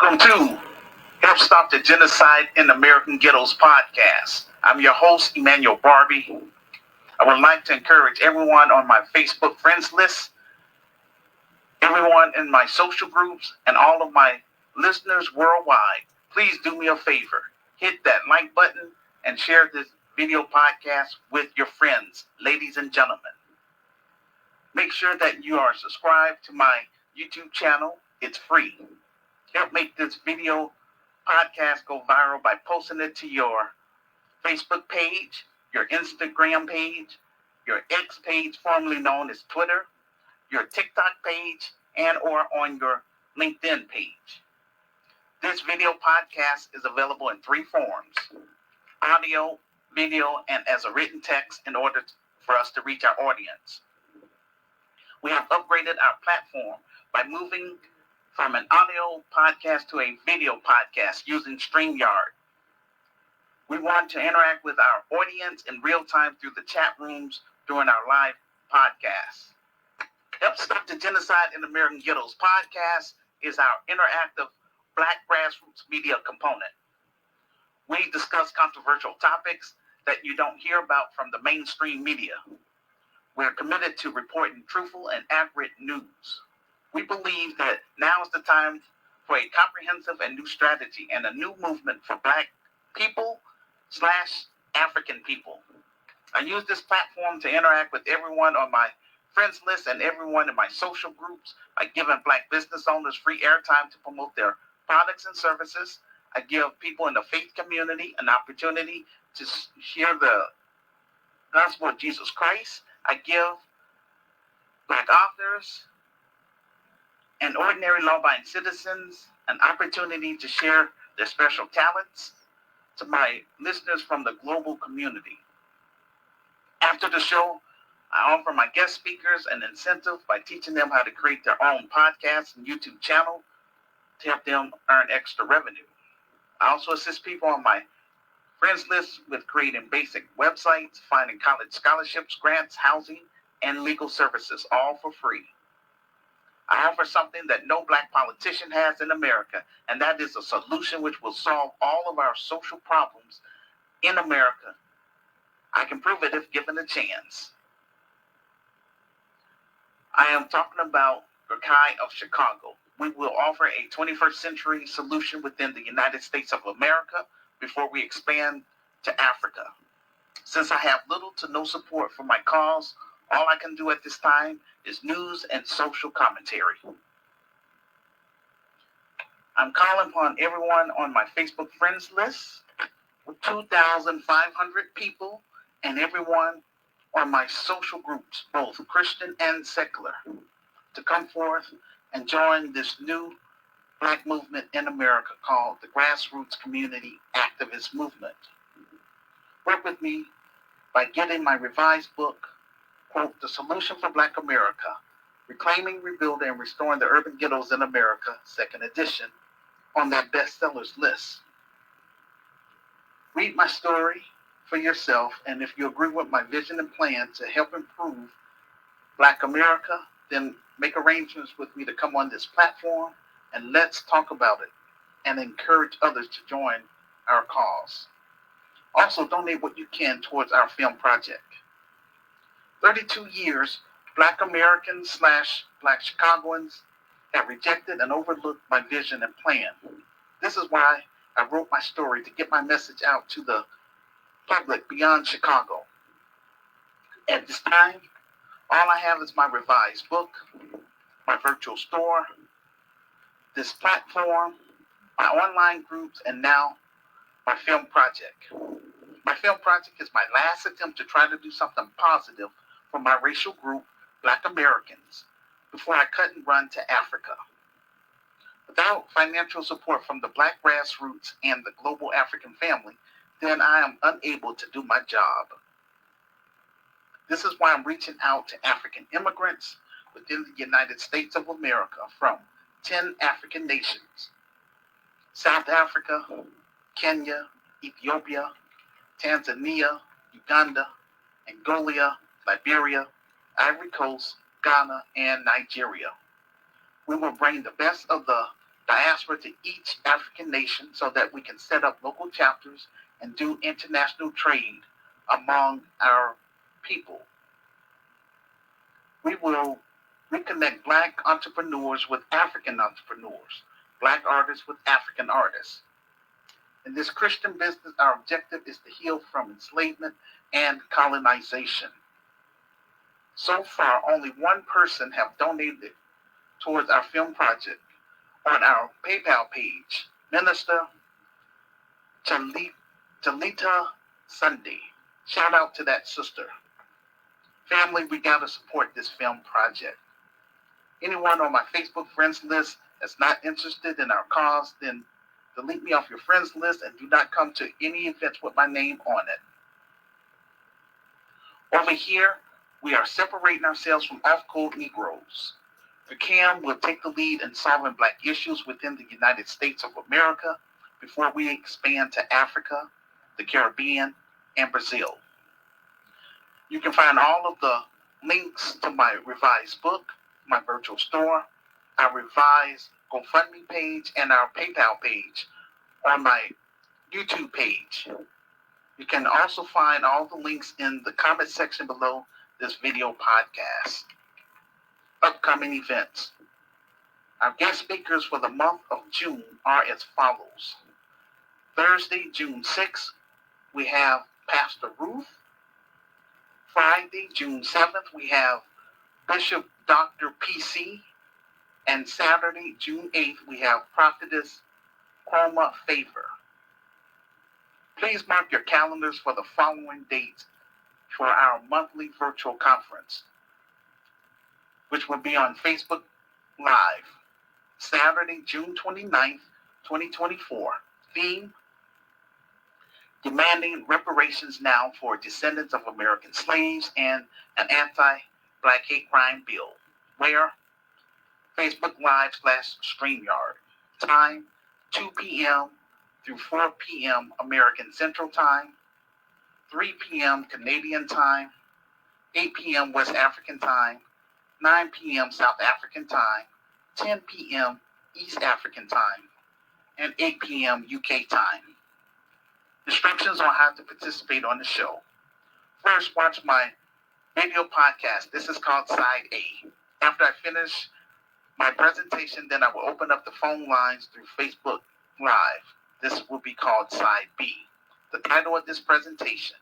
Welcome to Help Stop the Genocide in American Ghettos podcast. I'm your host, Emmanuel Barbee. I would like to encourage everyone on my Facebook friends list, everyone in my social groups, and all of my listeners worldwide. Please do me a favor. Hit that like button and share this video podcast with your friends, ladies and gentlemen. Make sure that you are subscribed to my YouTube channel. It's free. Help make this video podcast go viral by posting it to your Facebook page, your Instagram page, your X page, formerly known as Twitter, your TikTok page, and or on your LinkedIn page. This video podcast is available in three forms: audio, video, and as a written text in order for us to reach our audience. We have upgraded our platform by moving from an audio podcast to a video podcast using StreamYard. We want to interact with our audience in real time through the chat rooms during our live podcasts. Help Stop the Genocide in American Ghettos podcast is our interactive Black grassroots media component. We discuss controversial topics that you don't hear about from the mainstream media. We're committed to reporting truthful and accurate news. We believe that now is the time for a comprehensive and new strategy and a new movement for Black people / African people. I use this platform to interact with everyone on my friends list and everyone in my social groups by giving Black business owners free airtime to promote their products and services. I give people in the faith community an opportunity to share the gospel of Jesus Christ. I give Black authors and ordinary law-abiding citizens an opportunity to share their special talents to my listeners from the global community. After the show, I offer my guest speakers an incentive by teaching them how to create their own podcast and YouTube channel to help them earn extra revenue. I also assist people on my friends list with creating basic websites, finding college scholarships, grants, housing, and legal services, all for free. I offer something that no Black politician has in America, and that is a solution which will solve all of our social problems in America. I can prove it if given a chance. I am talking about Genocide of Chicago. We will offer a 21st century solution within the United States of America before we expand to Africa. Since I have little to no support for my cause, all I can do at this time is news and social commentary. I'm calling upon everyone on my Facebook friends list with 2,500 people and everyone on my social groups, both Christian and secular, to come forth and join this new Black movement in America called the Grassroots Community Activist Movement. Work with me by getting my revised book, quote, The Solution for Black America, Reclaiming, Rebuilding, and Restoring the Urban Ghettos in America, 2nd edition, on that bestsellers list. Read my story for yourself, and if you agree with my vision and plan to help improve Black America, then make arrangements with me to come on this platform and let's talk about it and encourage others to join our cause. Also, donate what you can towards our film project. 32 years, Black Americans / Black Chicagoans have rejected and overlooked my vision and plan. This is why I wrote my story, to get my message out to the public beyond Chicago. At this time, all I have is my revised book, my virtual store, this platform, my online groups, and now my film project. My film project is my last attempt to try to do something positive for my racial group, Black Americans, before I cut and run to Africa. Without financial support from the Black grassroots and the global African family, then I am unable to do my job. This is why I'm reaching out to African immigrants within the United States of America from 10 African nations: South Africa, Kenya, Ethiopia, Tanzania, Uganda, Angola, Liberia, Ivory Coast, Ghana, and Nigeria. We will bring the best of the diaspora to each African nation so that we can set up local chapters and do international trade among our people. We will reconnect Black entrepreneurs with African entrepreneurs, Black artists with African artists. In this Christian business, our objective is to heal from enslavement and colonization. So far, only one person have donated towards our film project on our PayPal page, Minister Jalita Sunday. Shout out to that sister. Family, we got to support this film project. Anyone on my Facebook friends list that's not interested in our cause, then delete me off your friends list and do not come to any events with my name on it. Over here, we are separating ourselves from off-code Negroes. The CAM will take the lead in solving Black issues within the United States of America before we expand to Africa, the Caribbean, and Brazil. You can find all of the links to my revised book, my virtual store, our revised GoFundMe page, and our PayPal page on my YouTube page. You can also find all the links in the comment section below this video podcast. Upcoming events. Our guest speakers for the month of June are as follows. Thursday, June 6th, we have Pastor Ruth. Friday, June 7th, we have Bishop Dr. PC. And Saturday, June 8th, we have Prophetess Chroma Favor. Please mark your calendars for the following dates for our monthly virtual conference, which will be on Facebook Live. Saturday, June 29th, 2024. Theme, Demanding Reparations Now for Descendants of American Slaves and an Anti-Black Hate Crime Bill. Where? Facebook Live /StreamYard. Time, 2 p.m. through 4 p.m. American Central Time, 3 p.m. Canadian Time, 8 p.m. West African Time, 9 p.m. South African Time, 10 p.m. East African Time, and 8 p.m. UK Time. Instructions on how to participate on the show. First, watch my video podcast. This is called Side A. After I finish my presentation, then I will open up the phone lines through Facebook Live. This will be called Side B. The title of this presentation,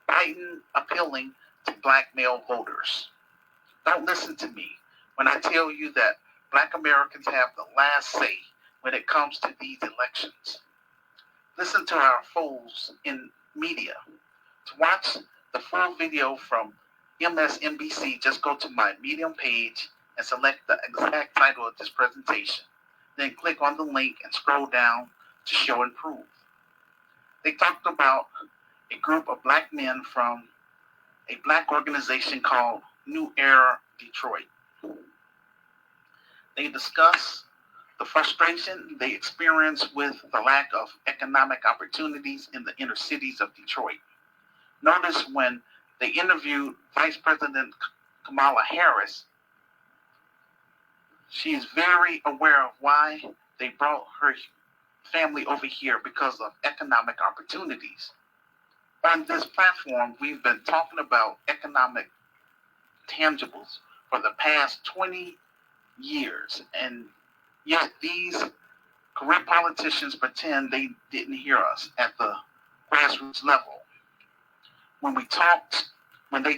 Biden Appealing to Black Male Voters. Don't listen to me when I tell you that Black Americans have the last say when it comes to these elections. Listen to our foes in media. To watch the full video from MSNBC, just go to my Medium page and select the exact title of this presentation. Then click on the link and scroll down to show and prove. They talked about a group of Black men from a Black organization called New Era Detroit. They discuss the frustration they experience with the lack of economic opportunities in the inner cities of Detroit. Notice when they interviewed Vice President Kamala Harris, she is very aware of why they brought her family over here because of economic opportunities. On this platform, we've been talking about economic tangibles for the past 20 years, and yet these corrupt politicians pretend they didn't hear us at the grassroots level. When they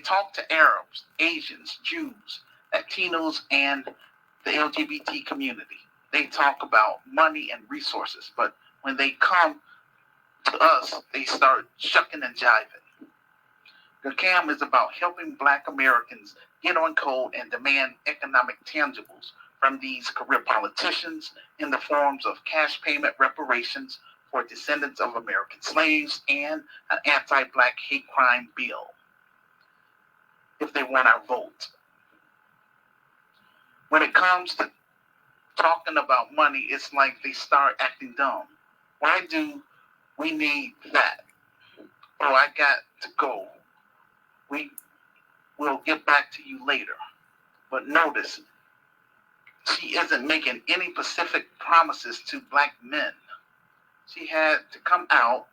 talk to Arabs, Asians, Jews, Latinos, and the LGBT community, they talk about money and resources, but when they come to us, they start shucking and jiving. The CAM is about helping Black Americans get on code and demand economic tangibles from these corrupt politicians in the forms of cash payment reparations for descendants of American slaves and an anti-Black hate crime bill, if they want our vote. When it comes to talking about money, it's like they start acting dumb. Why do we need that? Oh, I got to go. We will get back to you later. But notice, she isn't making any specific promises to black men. She had to come out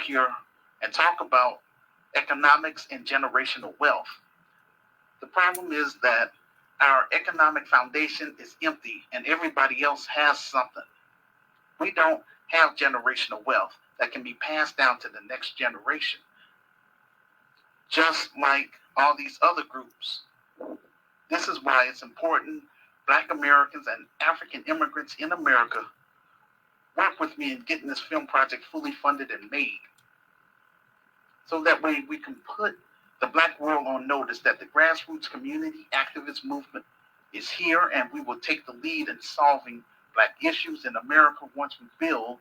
here and talk about economics and generational wealth. The problem is that our economic foundation is empty and everybody else has something. We don't have generational wealth that can be passed down to the next generation, just like all these other groups. This is why it's important Black Americans and African immigrants in America work with me in getting this film project fully funded and made. So that way we can put the Black world on notice that the grassroots community activist movement is here, and we will take the lead in solving Black issues in America once we build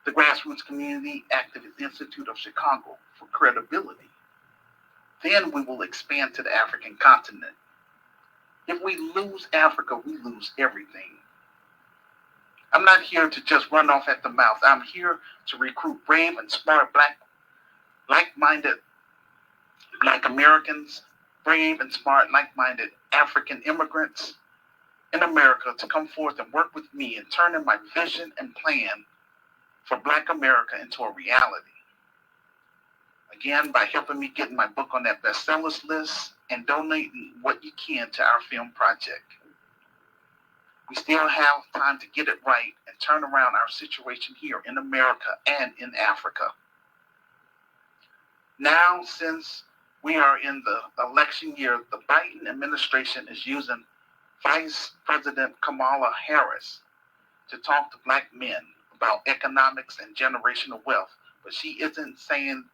the Grassroots Community Activist Institute of Chicago for credibility. Then we will expand to the African continent. If we lose Africa, we lose everything. I'm not here to just run off at the mouth. I'm here to recruit brave and smart like-minded Black Americans, brave and smart, like-minded African immigrants in America to come forth and work with me in turning my vision and plan for Black America into a reality. Again, by helping me getting my book on that bestsellers list and donating what you can to our film project. We still have time to get it right and turn around our situation here in America and in Africa. Now, since we are in the election year, the Biden administration is using Vice President Kamala Harris to talk to Black men about economics and generational wealth, but she isn't saying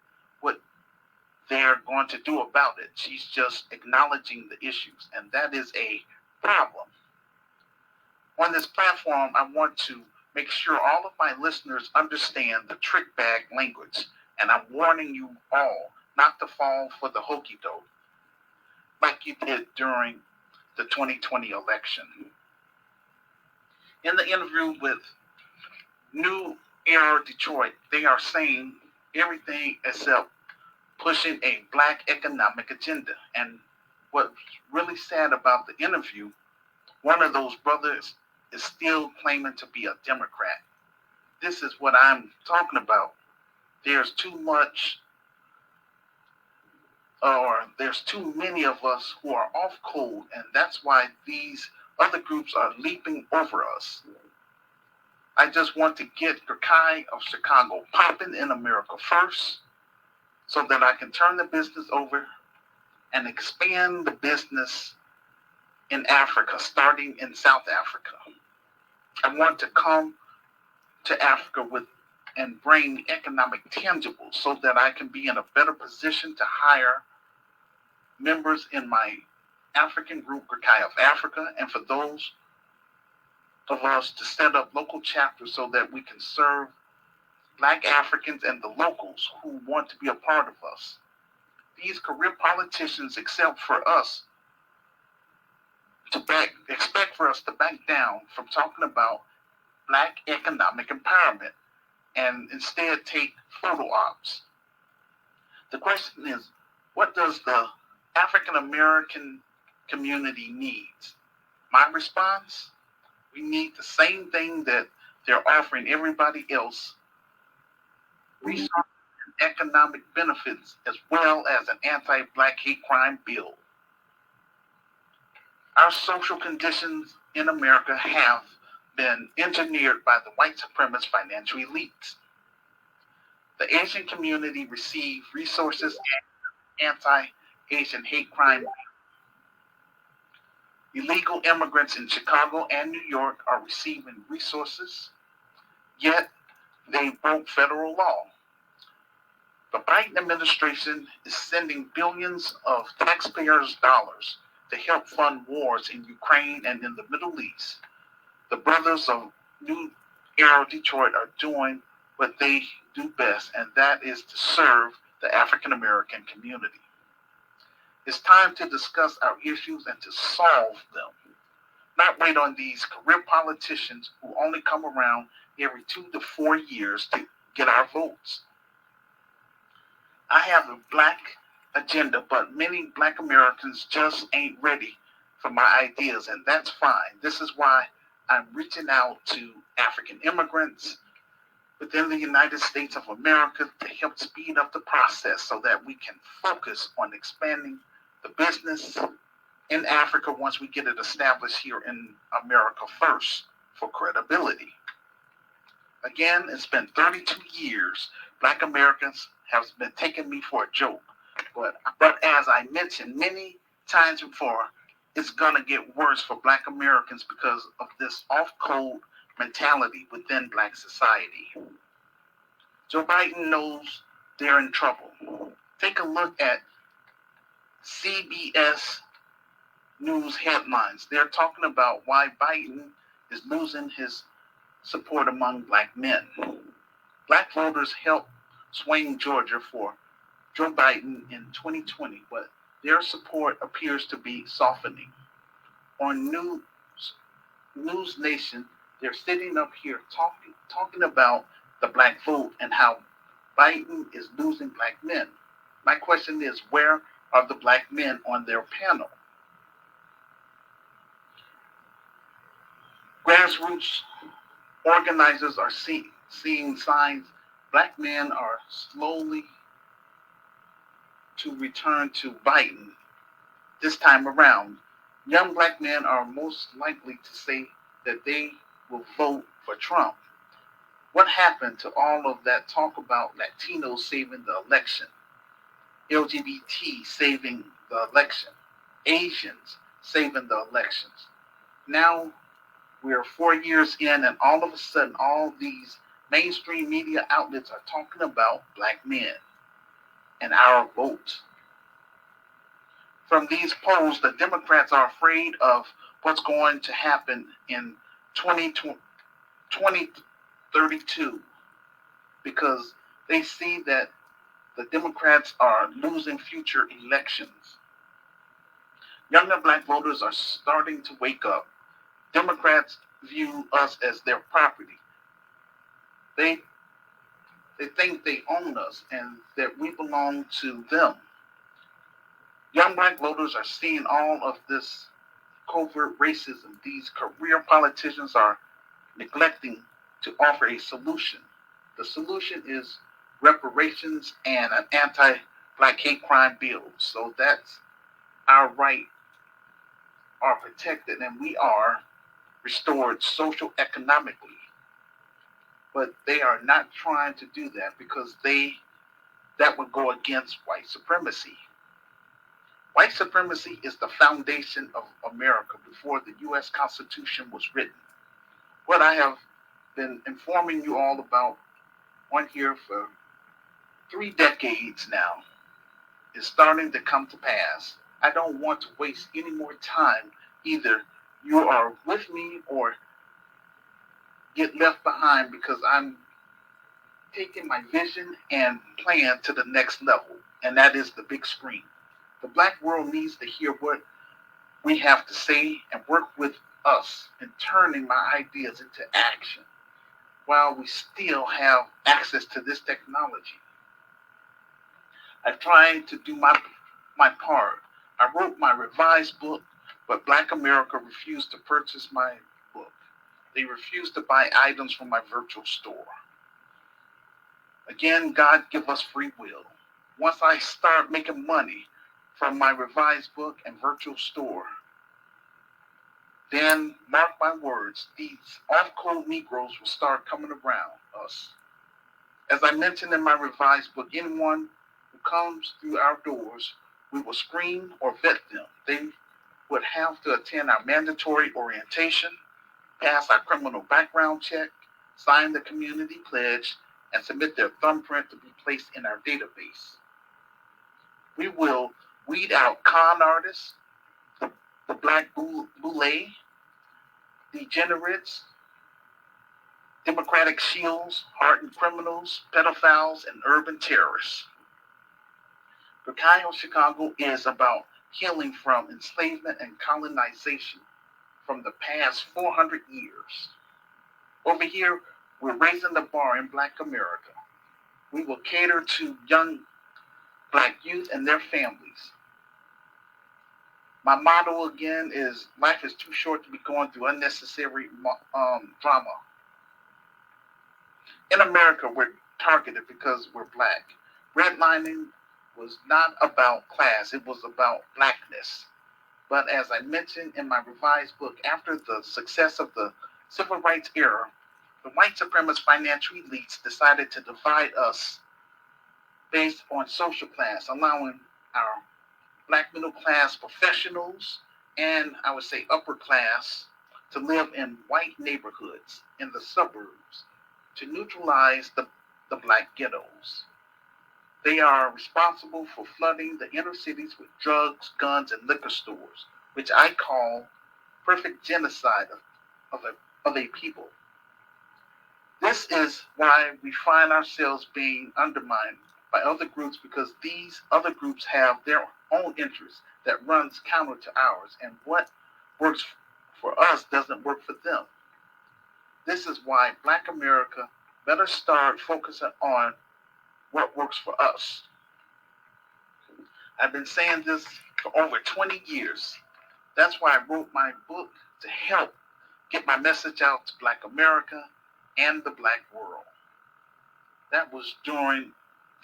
what they're going to do about it. She's just acknowledging the issues, and that is a problem. On this platform, I want to make sure all of my listeners understand the trick bag language, and I'm warning you all not to fall for the hokey doke like you did during the 2020 election. In the interview with New Era Detroit, they are saying everything except pushing a Black economic agenda. And what's really sad about the interview, one of those brothers is still claiming to be a Democrat. This is what I'm talking about. There's too many of us who are off code, and that's why these other groups are leaping over us. I just want to get Ghettos of Chicago popping in America first, so that I can turn the business over and expand the business in Africa, starting in South Africa. I want to come to Africa and bring economic tangibles so that I can be in a better position to hire members in my African group, Ghettos of Africa, and for those of us to set up local chapters so that we can serve Black Africans and the locals who want to be a part of us. These career politicians expect for us to back down from talking about Black economic empowerment and instead take photo ops. The question is, what does the African American community need? My response, we need the same thing that they're offering everybody else: resources and economic benefits, as well as an anti-Black hate crime bill. Our social conditions in America have been engineered by the white supremacist financial elites. The Asian community receive resources and anti-Asian hate crime. Illegal immigrants in Chicago and New York are receiving resources, yet they broke federal law. The Biden administration is sending billions of taxpayers' dollars to help fund wars in Ukraine and in the Middle East. The brothers of New Era Detroit are doing what they do best, and that is to serve the African American community. It's time to discuss our issues and to solve them. Not wait on these career politicians who only come around every 2 to 4 years to get our votes. I have a Black agenda, but many Black Americans just ain't ready for my ideas, and that's fine. This is why I'm reaching out to African immigrants within the United States of America to help speed up the process so that we can focus on expanding the business in Africa once we get it established here in America first for credibility. Again, it's been 32 years. Black Americans have been taking me for a joke. But as I mentioned many times before, it's going to get worse for Black Americans because of this off-code mentality within Black society. Joe Biden knows they're in trouble. Take a look at CBS News headlines. They're talking about why Biden is losing his support among Black men. Black voters helped swing Georgia for Joe Biden in 2020, but their support appears to be softening. On News Nation, they're sitting up here talking about the Black vote and how Biden is losing Black men. My question is, where are the Black men on their panel? Grassroots organizers are seeing signs Black men are slowly to return to Biden this time around. Young Black men are most likely to say that they will vote for Trump. What happened to all of that talk about Latinos saving the election, LGBT saving the election, Asians saving the elections? Now we're 4 years in, and all of a sudden, all these mainstream media outlets are talking about Black men and our vote. From these polls, the Democrats are afraid of what's going to happen in 2032 because they see that the Democrats are losing future elections. Younger Black voters are starting to wake up. Democrats view us as their property. They think they own us and that we belong to them. Young Black voters are seeing all of this covert racism. These career politicians are neglecting to offer a solution. The solution is reparations and an anti-Black hate crime bill. So that's our right are protected and we are restored socio-economically. But they are not trying to do that because that would go against white supremacy. White supremacy is the foundation of America before the U.S. Constitution was written. What I have been informing you all about on here for 3 decades now is starting to come to pass. I don't want to waste any more time. Either you are with me or get left behind because I'm taking my vision and plan to the next level, and that is the big screen. The Black world needs to hear what we have to say and work with us in turning my ideas into action while we still have access to this technology. I tried to do my part. I wrote my revised book, but Black America refused to purchase my book. They refused to buy items from my virtual store. Again, God give us free will. Once I start making money from my revised book and virtual store, then mark my words, these off-code Negroes will start coming around us. As I mentioned in my revised book, anyone who comes through our doors, we will screen or vet them. They would have to attend our mandatory orientation, pass our criminal background check, sign the community pledge, and submit their thumbprint to be placed in our database. We will weed out con artists, the black boule, degenerates, democratic shills, hardened criminals, pedophiles, and urban terrorists. Chicago, Chicago is about healing from enslavement and colonization from the past 400 years. Over here, we're raising the bar in Black America. We will cater to young Black youth and their families. My motto again is life is too short to be going through unnecessary drama. In America, we're targeted because we're black. Redlining was not about class, it was about blackness. But as I mentioned in my revised book, after the success of the civil rights era, the white supremacist financial elites decided to divide us based on social class, allowing our black middle class professionals and I would say upper class to live in white neighborhoods in the suburbs to neutralize the black ghettos. They are responsible for flooding the inner cities with drugs, guns, and liquor stores, which I call perfect genocide of a people. This is why we find ourselves being undermined by other groups because these other groups have their own interests that runs counter to ours, and what works for us doesn't work for them. This is why Black America better start focusing on what works for us. I've been saying this for over 20 years. That's why I wrote my book to help get my message out to Black America and the Black world. That was during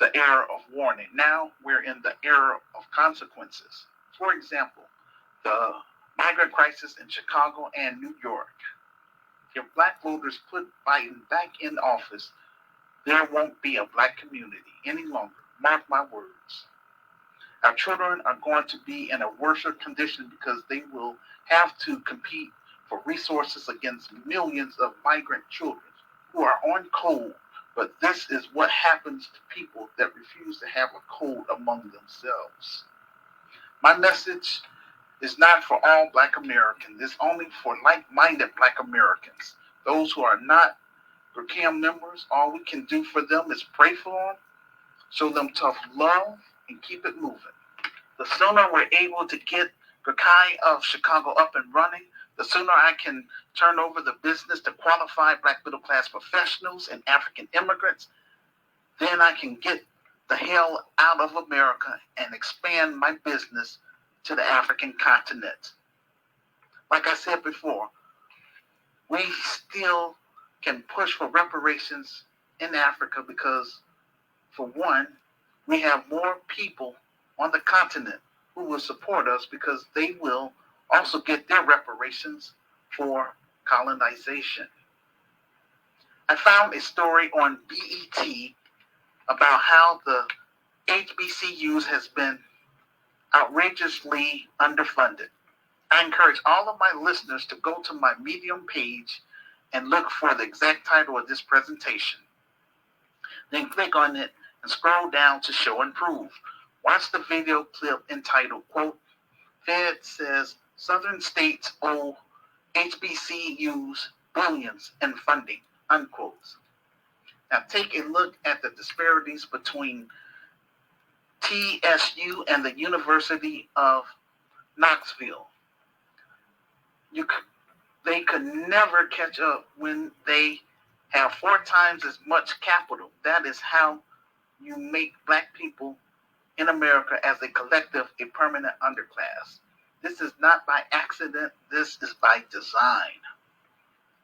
the era of warning. Now we're in the era of consequences. For example, the migrant crisis in Chicago and New York. If black voters put Biden back in office, there won't be a black community any longer. Mark my words. Our children are going to be in a worse condition because they will have to compete for resources against millions of migrant children who are on code. But this is what happens to people that refuse to have a code among themselves. My message is not for all Black Americans. It's only for like-minded Black Americans. Those who are not GRCAM members, all we can do for them is pray for them, show them tough love, and keep it moving. The sooner we're able to get GRCAI of Chicago up and running, the sooner I can turn over the business to qualified black middle class professionals and African immigrants, then I can get the hell out of America and expand my business to the African continent. Like I said before, we still can push for reparations in Africa because, for one, we have more people on the continent who will support us because they will also get their reparations for colonization. I found a story on BET about how the HBCUs has been outrageously underfunded. I encourage all of my listeners to go to my Medium page and look for the exact title of this presentation. Then click on it and scroll down to show and prove. Watch the video clip entitled, quote, Fed says Southern states owe HBCUs billions in funding, unquote. Now take a look at the disparities between TSU and the University of Knoxville. They could never catch up when they have 4 times as much capital. That is how you make black people in America as a collective a permanent underclass. This is not by accident. This is by design.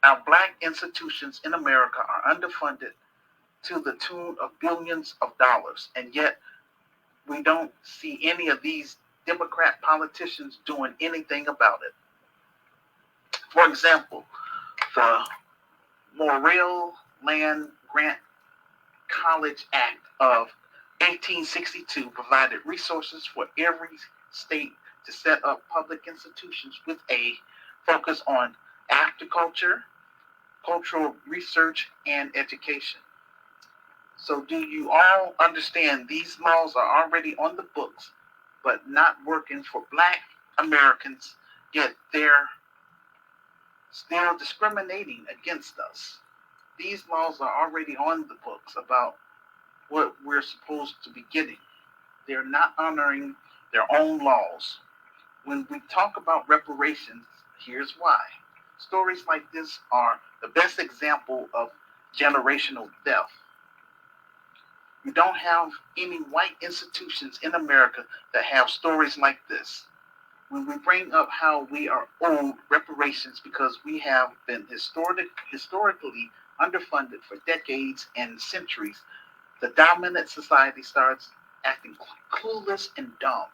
Our black institutions in America are underfunded to the tune of billions of dollars, and yet we don't see any of these Democrat politicians doing anything about it. For example, the Morrill Land Grant College Act of 1862 provided resources for every state to set up public institutions with a focus on agriculture, cultural research, and education. So do you all understand these laws are already on the books, but not working for black Americans, yet they're still discriminating against us? These laws are already on the books about what we're supposed to be getting. They're not honoring their own laws. When we talk about reparations, here's why. Stories like this are the best example of generational death. You don't have any white institutions in America that have stories like this. when we bring up how we are owed reparations because we have been historically underfunded for decades and centuries, the dominant society starts acting clueless and dumb.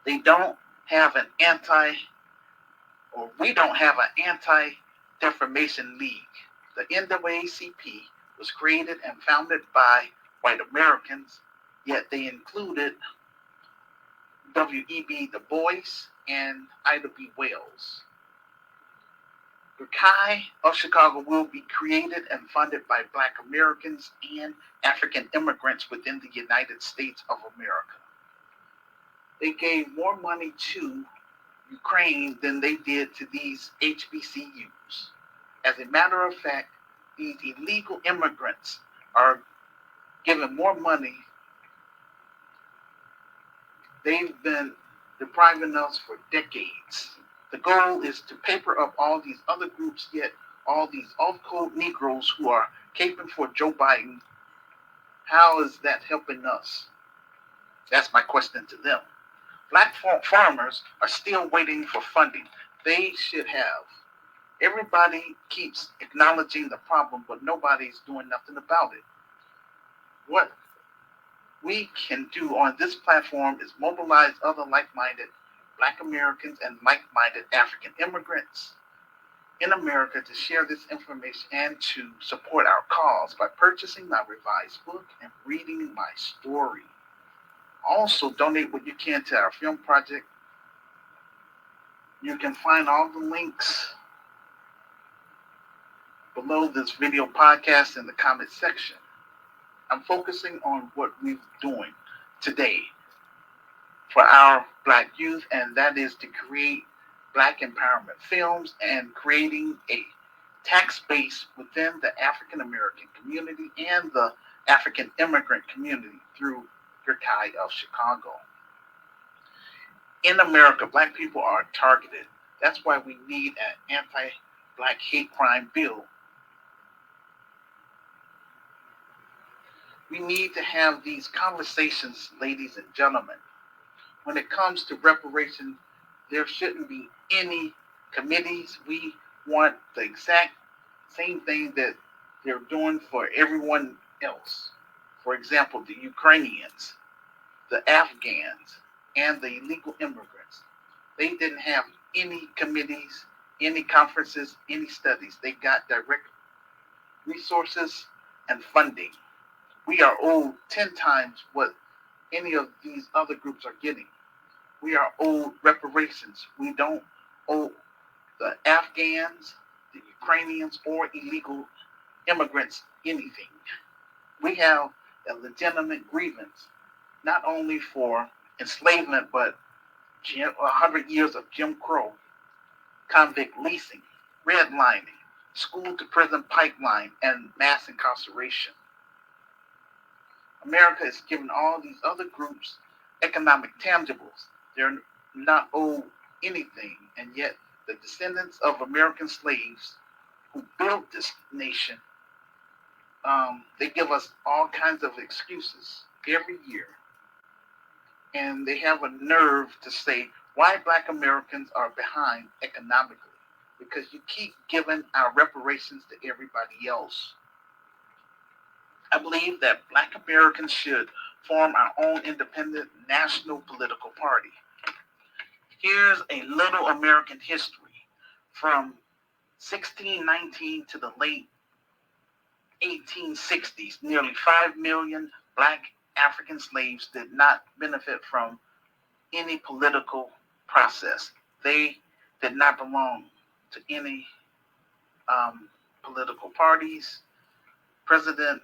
They don't have an we don't have an anti-defamation league. The NAACP was created and founded by white Americans, yet they included W.E.B. Du Bois and Ida B. Wells. The Chi of Chicago will be created and funded by Black Americans and African immigrants within the United States of America. They gave more money to Ukraine than they did to these HBCUs. As a matter of fact, these illegal immigrants are given more money. They've been depriving us for decades. The goal is to paper up all these other groups, yet all these off-code Negroes who are caping for Joe Biden. How is that helping us? That's my question to them. Black farmers are still waiting for funding. They should have. Everybody keeps acknowledging the problem, but nobody's doing nothing about it. What we can do on this platform is mobilize other like-minded Black Americans and like-minded African immigrants in America to share this information and to support our cause by purchasing my revised book and reading my story. Also, donate what you can to our film project. You can find all the links below this video podcast in the comment section. I'm focusing on what we're doing today for our Black youth, and that is to create Black empowerment films and creating a tax base within the African American community and the African immigrant community through your Chi of Chicago. In America, Black people are targeted. That's why we need an anti-Black hate crime bill. We need to have these conversations, ladies and gentlemen. When it comes to reparations, there shouldn't be any committees. We want the exact same thing that they're doing for everyone else. For example, the Ukrainians, the Afghans, and the illegal immigrants. They didn't have any committees, any conferences, any studies. They got direct resources and funding. We are owed 10 times what any of these other groups are getting. We are owed reparations. We don't owe the Afghans, the Ukrainians, or illegal immigrants anything. We have a legitimate grievance, not only for enslavement, but 100 years of Jim Crow, convict leasing, redlining, school-to-prison pipeline, and mass incarceration. America is giving all these other groups economic tangibles. They're not owed anything, and yet the descendants of American slaves who built this nation, they give us all kinds of excuses every year. And they have a nerve to say why Black Americans are behind economically, because you keep giving our reparations to everybody else. I believe that Black Americans should form our own independent national political party. Here's a little American history. From 1619 to the late 1860s, nearly 5 million Black African slaves did not benefit from any political process. They did not belong to any political parties. President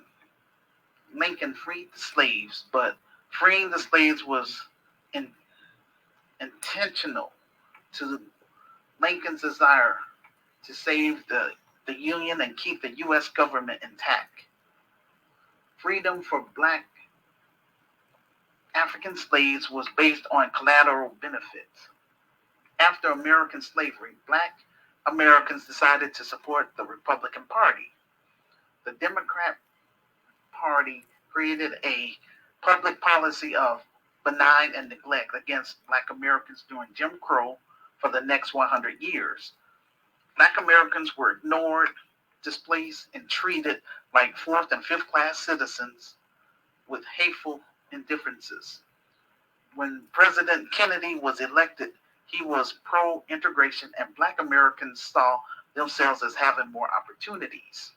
Lincoln freed the slaves, but freeing the slaves was intentional to Lincoln's desire to save the Union and keep the U.S. government intact. Freedom for Black African slaves was based on collateral benefits. After American slavery, Black Americans decided to support the Republican Party. The Democrat Party created a public policy of benign and neglect against Black Americans during Jim Crow for the next 100 years. Black Americans were ignored, displaced, and treated like fourth and fifth class citizens with hateful indifferences. When President Kennedy was elected, he was pro integration, and Black Americans saw themselves as having more opportunities.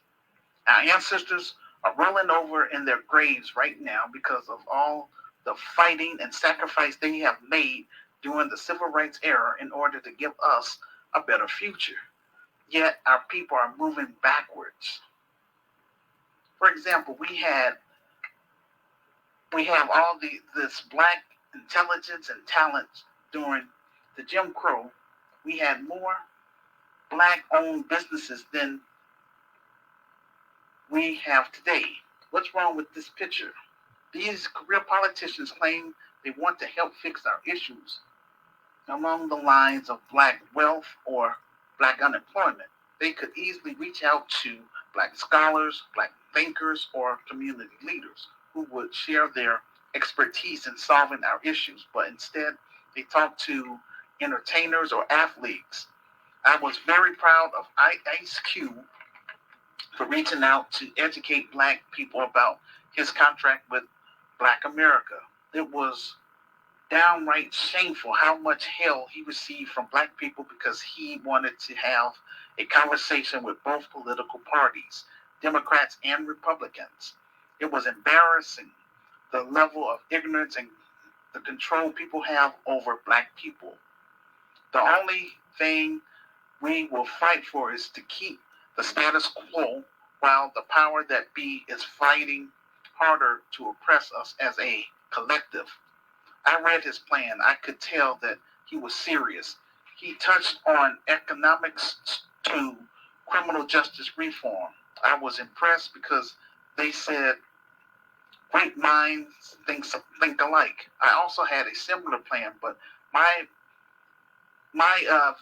Our ancestors are rolling over in their graves right now because of all the fighting and sacrifice they have made during the civil rights era in order to give us a better future. Yet our people are moving backwards. For example, we have all this Black intelligence and talent during the Jim Crow. We had more Black-owned businesses than we have today. What's wrong with this picture? These career politicians claim they want to help fix our issues along the lines of Black wealth or Black unemployment. They could easily reach out to Black scholars, Black thinkers, or community leaders who would share their expertise in solving our issues, but instead they talk to entertainers or athletes. I was very proud of Ice Cube for reaching out to educate Black people about his contract with Black America. It was downright shameful how much hell he received from Black people because he wanted to have a conversation with both political parties, Democrats and Republicans. It was embarrassing, the level of ignorance and the control people have over Black people. The only thing we will fight for is to keep the status quo while the power that be is fighting harder to oppress us as a collective. I read his plan. I could tell that he was serious. He touched on economics to criminal justice reform. I was impressed because they said great minds think alike. I also had a similar plan, but my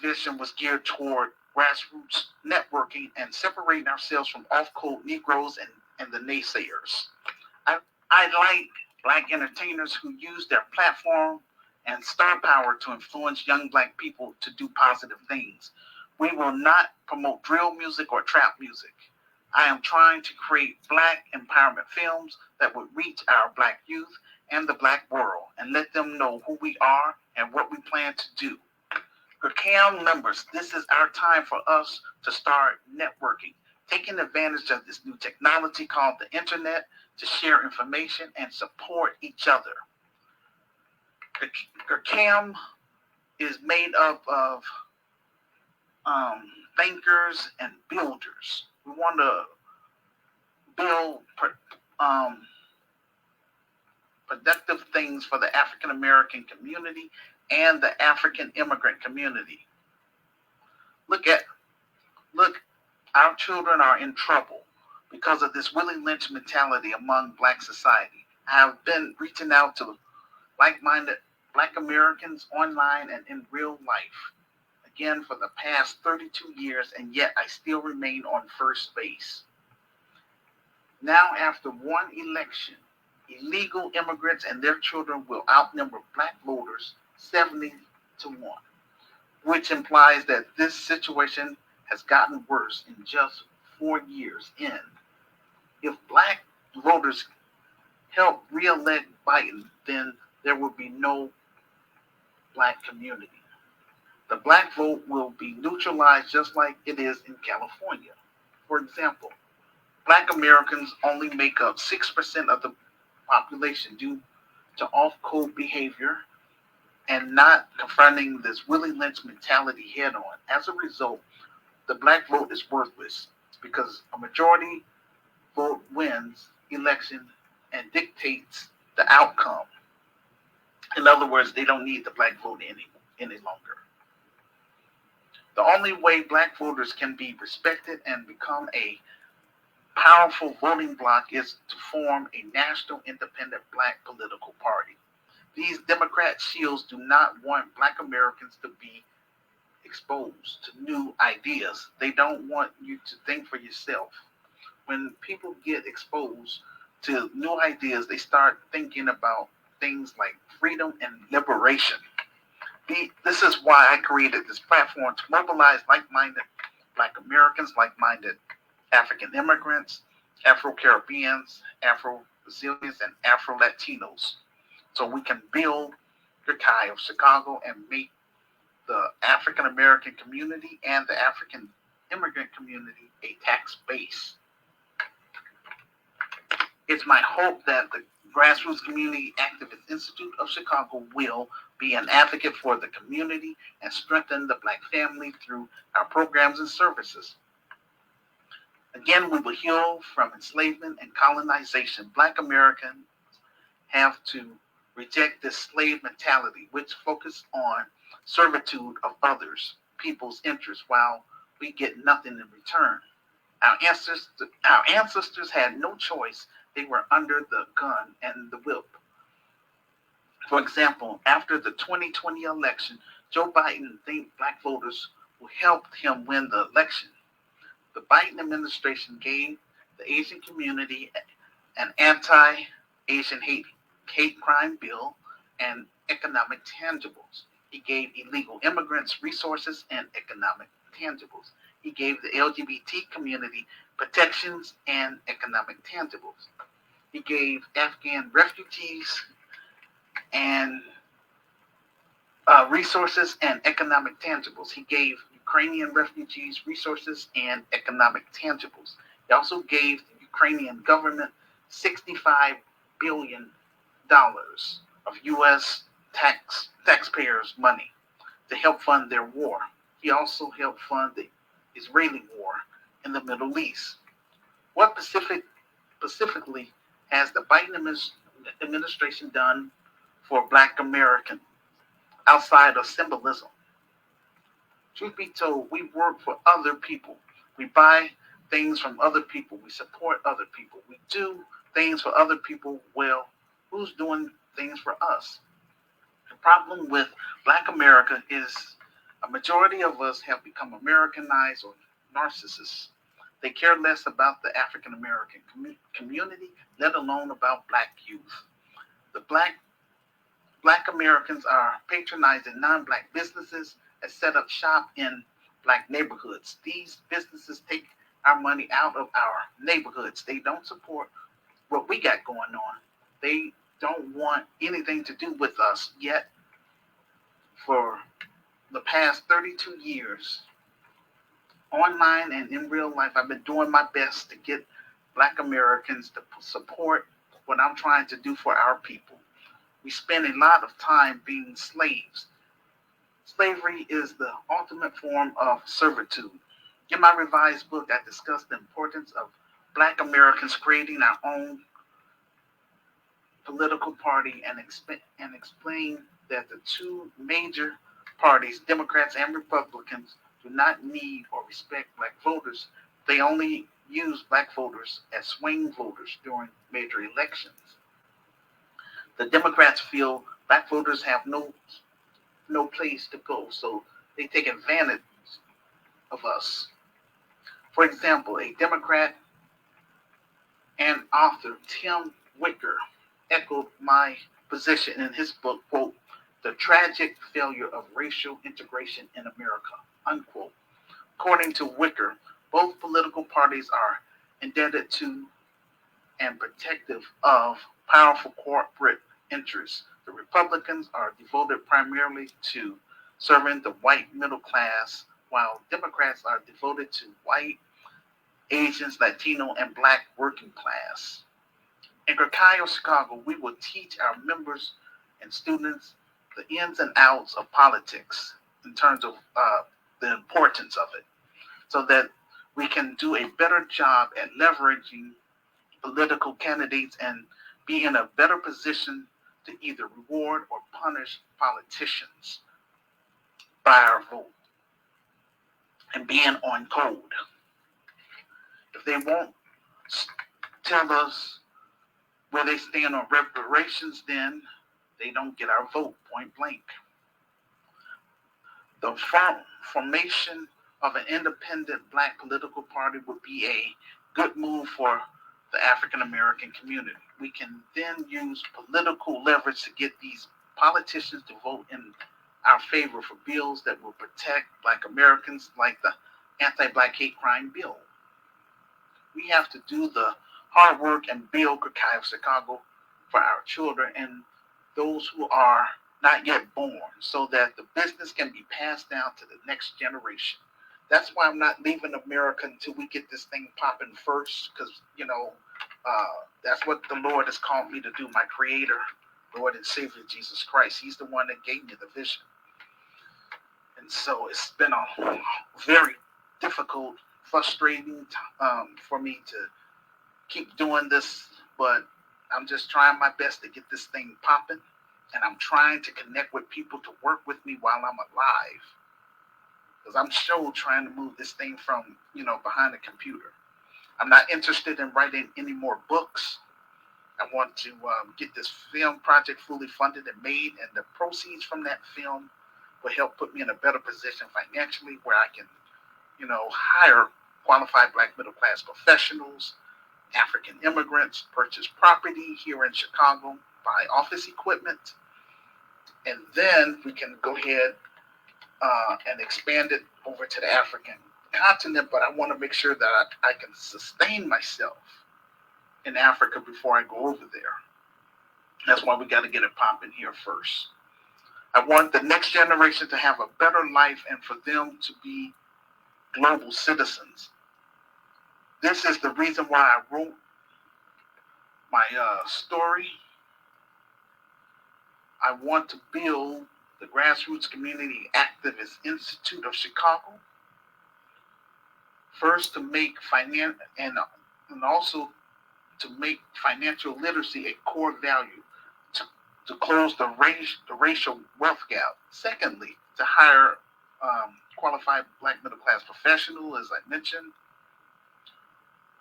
vision was geared toward grassroots networking and separating ourselves from off-code Negroes and the naysayers. I like Black entertainers who use their platform and star power to influence young Black people to do positive things. We will not promote drill music or trap music. I am trying to create Black empowerment films that would reach our Black youth and the Black world and let them know who we are and what we plan to do. Cam members, this is our time for us to start networking, taking advantage of this new technology called the internet to share information and support each other. Cam is made up of thinkers and builders. We want to build productive things for the African American community and the African immigrant community. Look, our children are in trouble because of this Willie Lynch mentality among Black society. I have been reaching out to like-minded Black Americans online and in real life, again for the past 32 years, and yet I still remain on first base. Now, after one election, illegal immigrants and their children will outnumber Black voters 70-1, which implies that this situation has gotten worse in just 4 years in. If Black voters help re-elect Biden, then there will be no Black community. The Black vote will be neutralized just like it is in California. For example, Black Americans only make up 6% of the population due to off-code behavior and not confronting this Willie Lynch mentality head on. As a result, the Black vote is worthless because a majority vote wins election and dictates the outcome. In other words, they don't need the Black vote any longer. The only way Black voters can be respected and become a powerful voting bloc is to form a national independent Black political party. These Democrat shields do not want Black Americans to be exposed to new ideas. They don't want you to think for yourself. When people get exposed to new ideas, they start thinking about things like freedom and liberation. This is why I created this platform to mobilize like-minded Black Americans, like-minded African immigrants, Afro-Caribbeans, Afro-Brazilians, and Afro-Latinos, so we can build the Kai of Chicago and make the African American community and the African immigrant community a tax base. It's my hope that the Grassroots Community Activist Institute of Chicago will be an advocate for the community and strengthen the Black family through our programs and services. Again, we will heal from enslavement and colonization. Black Americans have to reject this slave mentality, which focuses on servitude of others, people's interests, while we get nothing in return. Our ancestors had no choice. They were under the gun and the whip. For example, after the 2020 election, Joe Biden thanked Black voters who helped him win the election. The Biden administration gave the Asian community an anti-Asian hate crime bill and economic tangibles. He gave illegal immigrants resources and economic tangibles. He gave the LGBT community protections and economic tangibles. He gave Afghan refugees and resources and economic tangibles. He gave Ukrainian refugees resources and economic tangibles. He also gave the Ukrainian government $65 billion of U.S. taxpayers' money to help fund their war. He also helped fund the Israeli war in the Middle East. What specifically has the Biden administration done for Black Americans outside of symbolism? Truth be told, we work for other people. We buy things from other people. We support other people. We do things for other people. Well, who's doing things for us? The problem with Black America is a majority of us have become Americanized or narcissists. They care less about the African American community, let alone about Black youth. The Black Americans are patronizing non-Black businesses that set up shop in Black neighborhoods. These businesses take our money out of our neighborhoods. They don't support what we got going on. They don't want anything to do with us. Yet, for the past 32 years, online and in real life, I've been doing my best to get Black Americans to support what I'm trying to do for our people. We spend a lot of time being slaves. Slavery is the ultimate form of servitude. In my revised book, I discuss the importance of Black Americans creating our own political party and explain that the two major parties, Democrats and Republicans, do not need or respect Black voters. They only use Black voters as swing voters during major elections. The Democrats feel Black voters have no place to go, so they take advantage of us. For example, a Democrat and author, Tim Wicker, echoed my position in his book, quote, "The Tragic Failure of Racial Integration in America," unquote. According to Wicker, both political parties are indebted to and protective of powerful corporate interests. The Republicans are devoted primarily to serving the white middle class, while Democrats are devoted to white, Asians, Latino, and Black working class. In Grassroots Chicago, we will teach our members and students the ins and outs of politics in terms of the importance of it, so that we can do a better job at leveraging political candidates and be in a better position to either reward or punish politicians by our vote and being on code. If they won't tell us where they stand on reparations, then they don't get our vote, point blank. The formation of an independent Black political party would be a good move for the African American community. We can then use political leverage to get these politicians to vote in our favor for bills that will protect Black Americans, like the anti-Black hate crime bill. We have to do the hard work and build Chicago for our children and those who are not yet born, so that the business can be passed down to the next generation. That's why I'm not leaving America until we get this thing popping first, because, that's what the Lord has called me to do, my Creator, Lord and Savior, Jesus Christ. He's the one that gave me the vision. And so it's been a very difficult, frustrating for me to keep doing this, but I'm just trying my best to get this thing popping, and I'm trying to connect with people to work with me while I'm alive, because I'm sure trying to move this thing from, behind the computer. I'm not interested in writing any more books. I want to get this film project fully funded and made, and the proceeds from that film will help put me in a better position financially, where I can, hire qualified Black middle class professionals, African immigrants, purchase property here in Chicago, buy office equipment, and then we can go ahead and expand it over to the African continent. But I want to make sure that I can sustain myself in Africa before I go over there. That's why we got to get it popping here first. I want the next generation to have a better life and for them to be global citizens. This is the reason why I wrote my story. I want to build the Grassroots Community Activist Institute of Chicago. First, to make and also to make financial literacy a core value, to close the racial wealth gap. Secondly, to hire qualified Black middle class professionals, as I mentioned,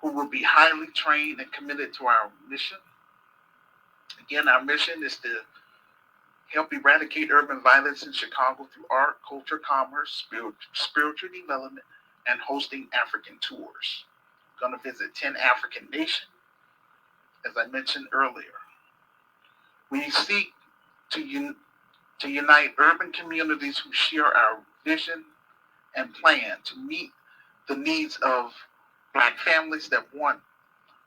who will be highly trained and committed to our mission. Again, our mission is to help eradicate urban violence in Chicago through art, culture, commerce, spiritual development, and hosting African tours. We're going to visit 10 African nations, as I mentioned earlier. We seek to unite urban communities who share our vision and plan to meet the needs of Black families that want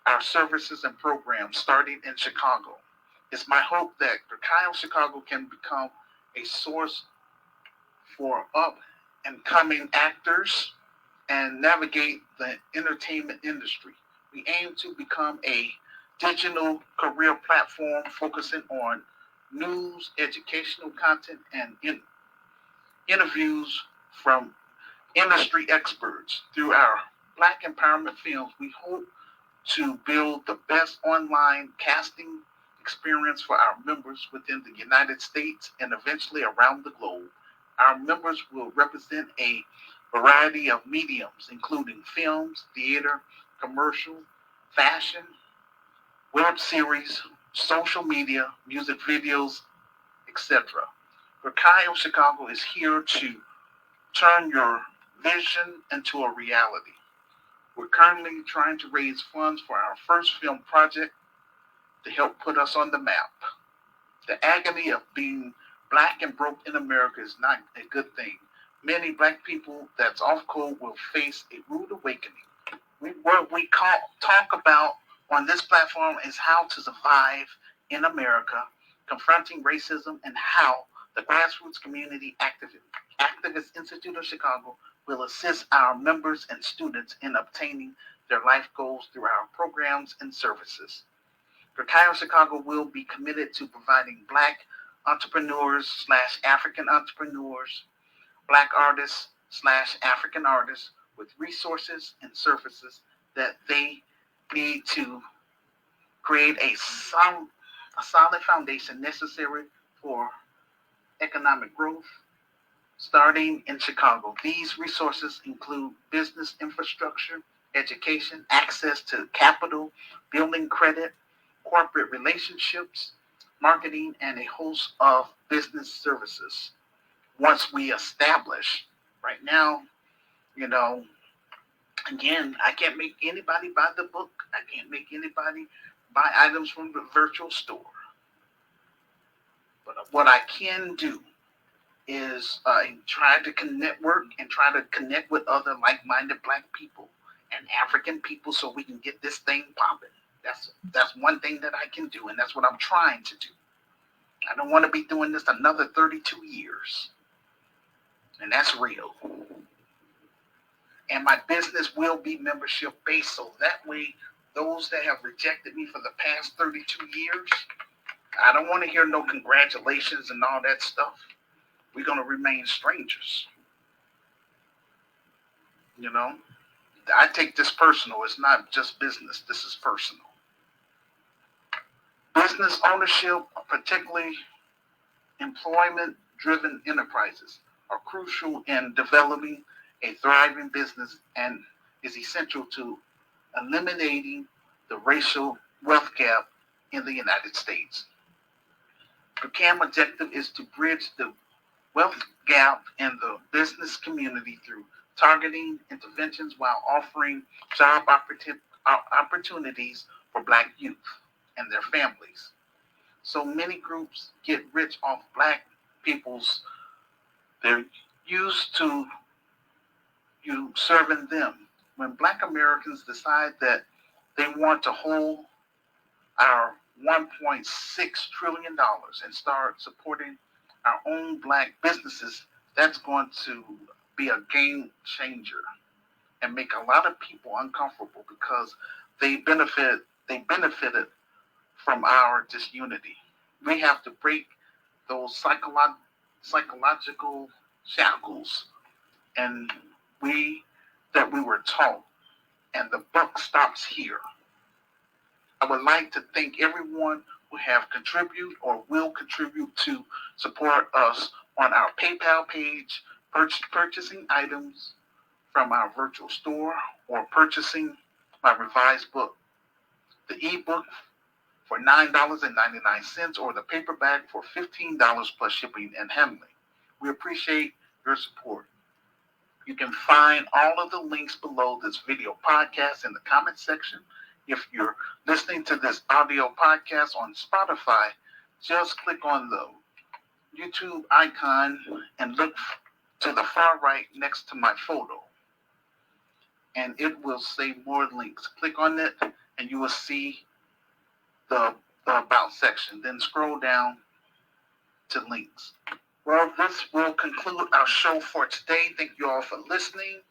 our services and programs starting in Chicago. It's my hope that Chicago can become a source for up and coming actors and navigate the entertainment industry. We aim to become a digital career platform focusing on news, educational content, and interviews from industry experts. Through our Black empowerment films, we hope to build the best online casting experience for our members within the United States and eventually around the globe. Our members will represent a variety of mediums, including films, theater, commercial, fashion, web series, social media, music videos, etc. Chicago is here to turn your vision into a reality. We're currently trying to raise funds for our first film project to help put us on the map. The agony of being Black and broke in America is not a good thing. Many Black people that's off code will face a rude awakening. What we talk about on this platform is how to survive in America, confronting racism, and how the Grassroots Community Activist Institute of Chicago will assist our members and students in obtaining their life goals through our programs and services. Chicago will be committed to providing Black entrepreneurs / African entrepreneurs, Black artists / African artists with resources and services that they need to create a solid foundation necessary for economic growth starting in Chicago. These resources include business infrastructure, education, access to capital, building credit, corporate relationships, marketing, and a host of business services. Once we establish, right now, Again, I can't make anybody buy the book. I can't make anybody buy items from the virtual store. But what I can do is try to network and try to connect with other like-minded Black people and African people so we can get this thing popping. That's one thing that I can do, and that's what I'm trying to do. I don't want to be doing this another 32 years, and that's real. And my business will be membership based, so that way those that have rejected me for the past 32 years, I don't want to hear no congratulations and all that stuff. We're going to remain strangers. You know, I take this personal. It's not just business. This is personal. Business ownership, particularly employment-driven enterprises, are crucial in developing a thriving business and is essential to eliminating the racial wealth gap in the United States. The CAM objective is to bridge the wealth gap in the business community through targeting interventions while offering job opportunities for Black youth and their families. So many groups get rich off Black people's, they're used to you serving them. When Black Americans decide that they want to hold our $1.6 trillion and start supporting our own Black businesses, that's going to be a game changer and make a lot of people uncomfortable because they benefited from our disunity. We have to break those psychological shackles and we were taught, and the buck stops here. I would like to thank everyone who have contributed or will contribute to support us on our PayPal page, purchasing items from our virtual store or purchasing my revised book, the ebook for $9.99 or the paperback for $15 plus shipping and handling. We appreciate your support. You can find all of the links below this video podcast in the comment section. If you're listening to this audio podcast on Spotify, just click on the YouTube icon and look to the far right next to my photo. And it will say more links. Click on it and you will see the About section. Then scroll down to links. Well, this will conclude our show for today. Thank you all for listening.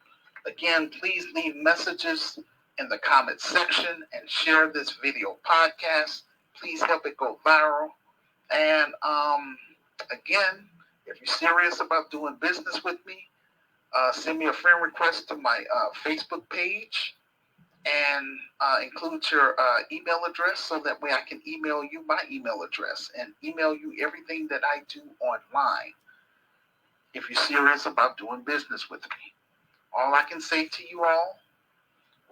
Again, please leave messages in the comment section and share this video podcast. Please help it go viral. And again, if you're serious about doing business with me, send me a friend request to my Facebook page and include your email address so that way I can email you my email address and email you everything that I do online if you're serious about doing business with me. All I can say to you all,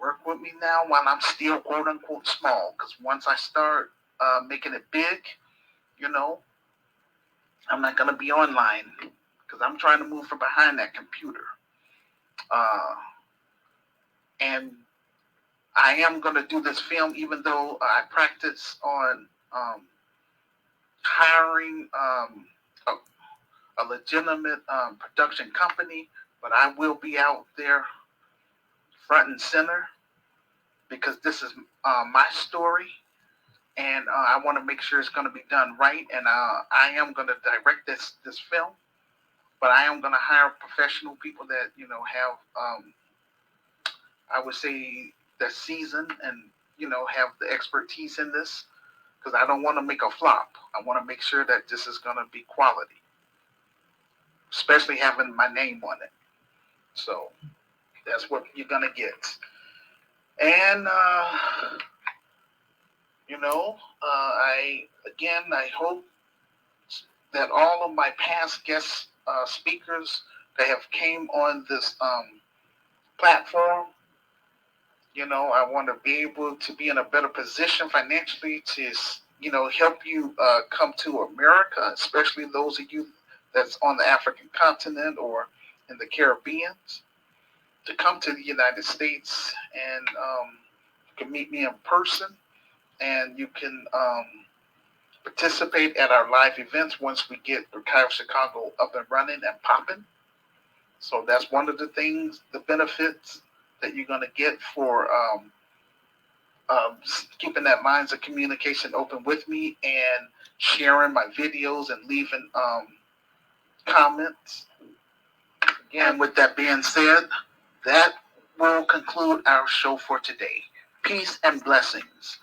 work with me now while I'm still quote unquote small, because once I start making it big, you know, I'm not going to be online because I'm trying to move from behind that computer. And I am going to do this film, even though I practice on hiring a legitimate production company, but I will be out there front and center because this is my story, and I want to make sure it's going to be done right. And I am going to direct this film, but I am going to hire professional people that have I would say that season and have the expertise in this, because I don't want to make a flop. I want to make sure that this is going to be quality, especially having my name on it. So that's what you're going to get. And I hope that all of my past guest speakers that have came on this platform, I want to be able to be in a better position financially to, help you come to America, especially those of you that's on the African continent or in the Caribbean. to come to the United States, and you can meet me in person, and you can participate at our live events once we get Archive Chicago up and running and popping. So that's one of the things, the benefits that you're going to get for keeping that lines of communication open with me and sharing my videos and leaving comments. Again, with that being said, that will conclude our show for today. Peace and blessings.